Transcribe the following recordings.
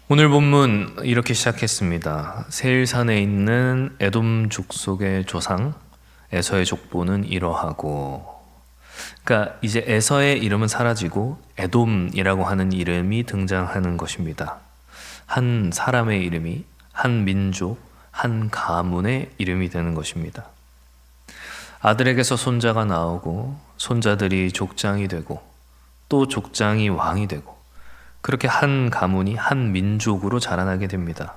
오늘 본문 이렇게 시작했습니다. 세일산에 있는 에돔 족속의 조상 에서의 족보는 이러하고. 그러니까 이제 에서의 이름은 사라지고 에돔이라고 하는 이름이 등장하는 것입니다. 한 사람의 이름이 한 민족, 한 가문의 이름이 되는 것입니다. 아들에게서 손자가 나오고 손자들이 족장이 되고 또 족장이 왕이 되고 그렇게 한 가문이 한 민족으로 자라나게 됩니다.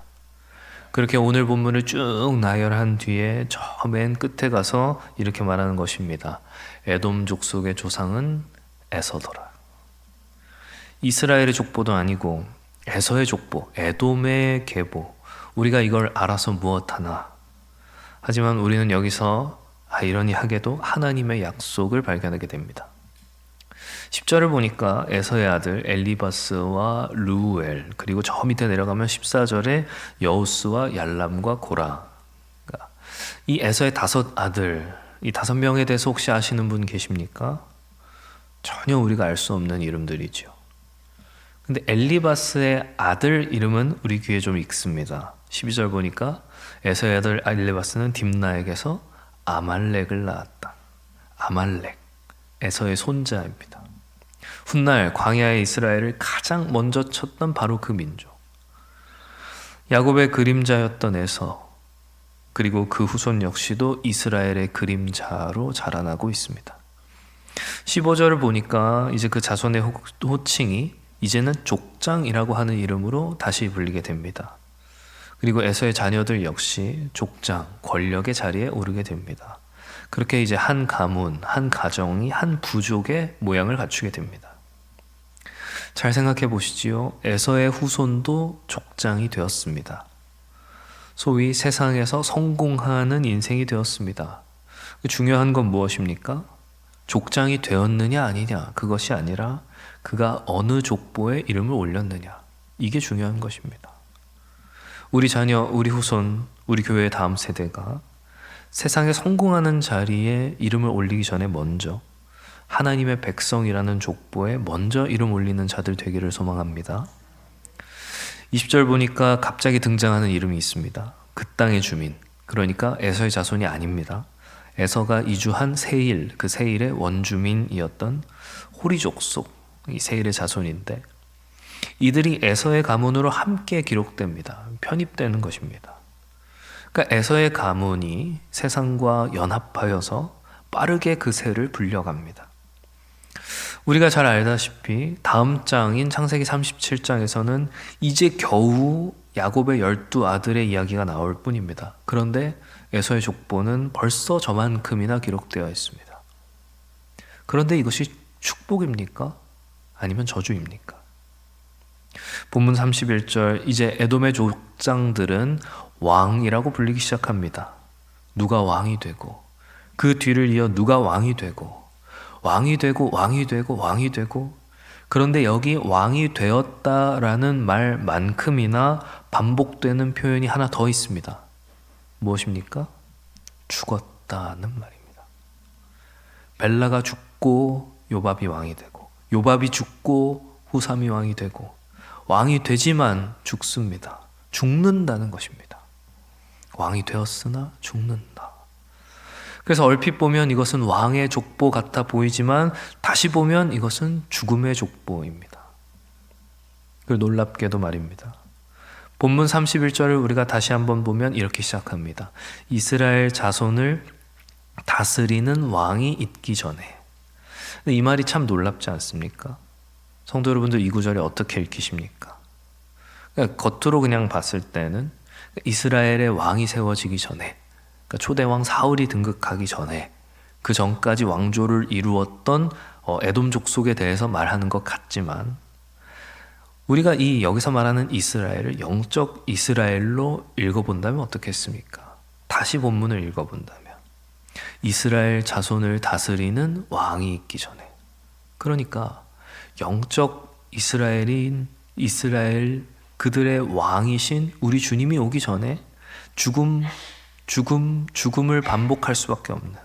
그렇게 오늘 본문을 쭉 나열한 뒤에 저 맨 끝에 가서 이렇게 말하는 것입니다. 에돔 족속의 조상은 에서더라. 이스라엘의 족보도 아니고 에서의 족보, 에돔의 계보. 우리가 이걸 알아서 무엇하나. 하지만 우리는 여기서 아이러니하게도 하나님의 약속을 발견하게 됩니다. 10절을 보니까 에서의 아들 엘리바스와 르우엘, 그리고 저 밑에 내려가면 14절에 여우스와 얄람과 고라. 이 에서의 5 아들, 이 5명에 대해서 혹시 아시는 분 계십니까? 전혀 우리가 알 수 없는 이름들이죠. 근데 엘리바스의 아들 이름은 우리 귀에 좀 익습니다. 12절 보니까 에서의 아들 엘리바스는 딥나에게서 아말렉을 낳았다. 아말렉, 에서의 손자입니다. 훗날 광야의 이스라엘을 가장 먼저 쳤던 바로 그 민족. 야곱의 그림자였던 에서, 그리고 그 후손 역시도 이스라엘의 그림자로 자라나고 있습니다. 15절을 보니까 이제 그 자손의 호칭이 이제는 족장이라고 하는 이름으로 다시 불리게 됩니다. 그리고 에서의 자녀들 역시 족장, 권력의 자리에 오르게 됩니다. 그렇게 이제 한 가문, 한 가정이 한 부족의 모양을 갖추게 됩니다. 잘 생각해 보시지요. 에서의 후손도 족장이 되었습니다. 소위 세상에서 성공하는 인생이 되었습니다. 중요한 건 무엇입니까? 족장이 되었느냐 아니냐, 그것이 아니라 그가 어느 족보에 이름을 올렸느냐, 이게 중요한 것입니다. 우리 자녀, 우리 후손, 우리 교회의 다음 세대가 세상에 성공하는 자리에 이름을 올리기 전에 먼저 하나님의 백성이라는 족보에 먼저 이름 올리는 자들 되기를 소망합니다. 20절 보니까 갑자기 등장하는 이름이 있습니다. 그 땅의 주민, 그러니까 에서의 자손이 아닙니다. 에서가 이주한 세일, 그 세일의 원주민이었던 호리 족속, 이 세일의 자손인데 이들이 에서의 가문으로 함께 기록됩니다. 편입되는 것입니다. 그러니까 에서의 가문이 세상과 연합하여서 빠르게 그 세를 불려갑니다. 우리가 잘 알다시피 다음 장인 창세기 37장에서는 이제 겨우 야곱의 12 아들의 이야기가 나올 뿐입니다. 그런데 에서의 족보는 벌써 저만큼이나 기록되어 있습니다. 그런데 이것이 축복입니까? 아니면 저주입니까? 본문 31절, 이제 에돔의 족장들은 왕이라고 불리기 시작합니다. 누가 왕이 되고 그 뒤를 이어 누가 왕이 되고 왕이 되고 왕이 되고 왕이 되고. 그런데 여기 왕이 되었다라는 말만큼이나 반복되는 표현이 하나 더 있습니다. 무엇입니까? 죽었다는 말입니다. 벨라가 죽고 요밥이 왕이 되고, 요밥이 죽고 후삼이 왕이 되고, 왕이 되지만 죽습니다. 죽는다는 것입니다. 왕이 되었으나 죽는다. 그래서 얼핏 보면 이것은 왕의 족보 같아 보이지만 다시 보면 이것은 죽음의 족보입니다. 그리고 놀랍게도 말입니다. 본문 31절을 우리가 다시 한번 보면 이렇게 시작합니다. 이스라엘 자손을 다스리는 왕이 있기 전에. 이 말이 참 놀랍지 않습니까? 성도 여러분들, 이 구절을 어떻게 읽히십니까? 그러니까 겉으로 그냥 봤을 때는 이스라엘의 왕이 세워지기 전에, 그러니까 초대왕 사울이 등극하기 전에, 그 전까지 왕조를 이루었던 에돔 족속에 대해서 말하는 것 같지만, 우리가 이 여기서 말하는 이스라엘을 영적 이스라엘로 읽어본다면 어떻겠습니까? 다시 본문을 읽어본다면 이스라엘 자손을 다스리는 왕이 있기 전에, 그러니까 영적 이스라엘인 이스라엘, 그들의 왕이신 우리 주님이 오기 전에 죽음을 반복할 수밖에 없는,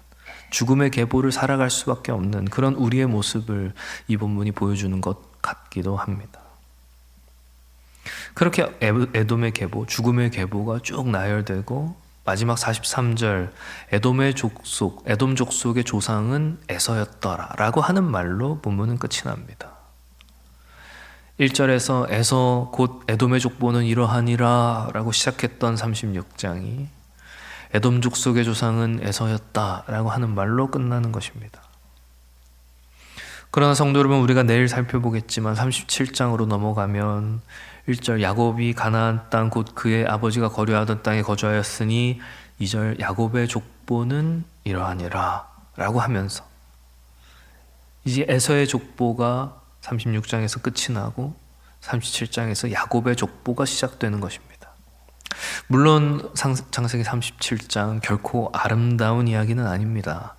죽음의 계보를 살아갈 수밖에 없는 그런 우리의 모습을 이 본문이 보여주는 것 같기도 합니다. 그렇게 에돔의 계보, 죽음의 계보가 쭉 나열되고 마지막 43절 에돔의 족속, 에돔 족속의 조상은 에서였더라라고 하는 말로 본문은 끝이 납니다. 1절에서 에서 곧 에돔의 족보는 이러하니라 라고 시작했던 36장이 에돔 족속의 조상은 에서였다 라고 하는 말로 끝나는 것입니다. 그러나 성도 여러분, 우리가 내일 살펴보겠지만 37장으로 넘어가면 1절 야곱이 가나안 땅 곧 그의 아버지가 거류하던 땅에 거주하였으니 2절 야곱의 족보는 이러하니라 라고 하면서 이제 에서의 족보가 36장에서 끝이 나고 37장에서 야곱의 족보가 시작되는 것입니다. 물론 창세기 37장 결코 아름다운 이야기는 아닙니다.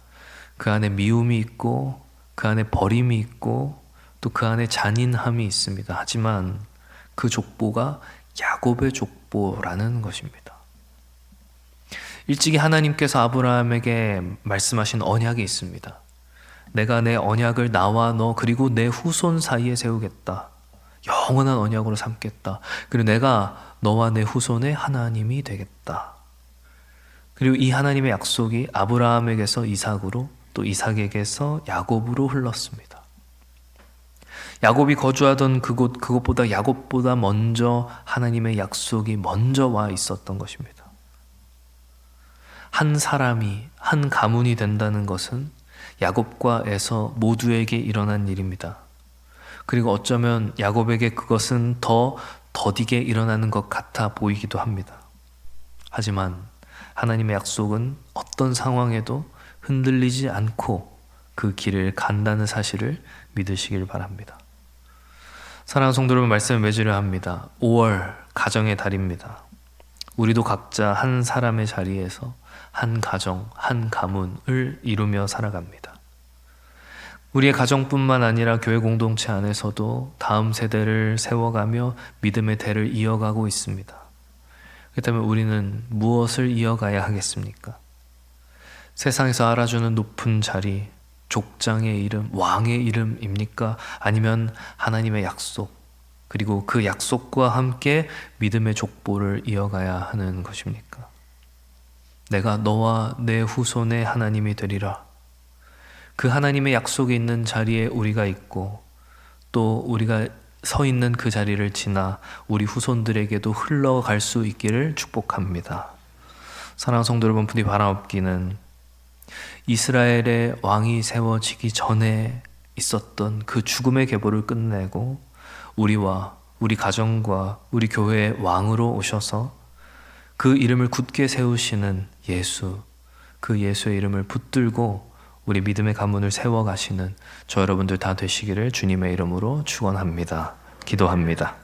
그 안에 미움이 있고 그 안에 버림이 있고 또 그 안에 잔인함이 있습니다. 하지만 그 족보가 야곱의 족보라는 것입니다. 일찍이 하나님께서 아브라함에게 말씀하신 언약이 있습니다. 내가 내 언약을 나와 너 그리고 내 후손 사이에 세우겠다. 영원한 언약으로 삼겠다. 그리고 내가 너와 내 후손의 하나님이 되겠다. 그리고 이 하나님의 약속이 아브라함에게서 이삭으로 또 이삭에게서 야곱으로 흘렀습니다. 야곱이 거주하던 그곳보다 야곱보다 먼저 하나님의 약속이 먼저 와 있었던 것입니다. 한 사람이 한 가문이 된다는 것은 야곱과 에서 모두에게 일어난 일입니다. 그리고 어쩌면 야곱에게 그것은 더 더디게 일어나는 것 같아 보이기도 합니다. 하지만 하나님의 약속은 어떤 상황에도 흔들리지 않고 그 길을 간다는 사실을 믿으시길 바랍니다. 사랑하는 성도 여러분, 말씀을 맺으려 합니다. 5월 가정의 달입니다. 우리도 각자 한 사람의 자리에서 한 가정, 한 가문을 이루며 살아갑니다. 우리의 가정뿐만 아니라 교회 공동체 안에서도 다음 세대를 세워가며 믿음의 대를 이어가고 있습니다. 그렇다면 우리는 무엇을 이어가야 하겠습니까? 세상에서 알아주는 높은 자리, 족장의 이름, 왕의 이름입니까? 아니면 하나님의 약속, 그리고 그 약속과 함께 믿음의 족보를 이어가야 하는 것입니까? 내가 너와 내 후손의 하나님이 되리라. 그 하나님의 약속이 있는 자리에 우리가 있고 또 우리가 서 있는 그 자리를 지나 우리 후손들에게도 흘러갈 수 있기를 축복합니다. 사랑하는 성도 여러분, 부디 바라옵기는 이스라엘의 왕이 세워지기 전에 있었던 그 죽음의 계보를 끝내고 우리와 우리 가정과 우리 교회의 왕으로 오셔서 그 이름을 굳게 세우시는 예수, 그 예수의 이름을 붙들고 우리 믿음의 가문을 세워가시는 저 여러분들 다 되시기를 주님의 이름으로 축원합니다. 기도합니다.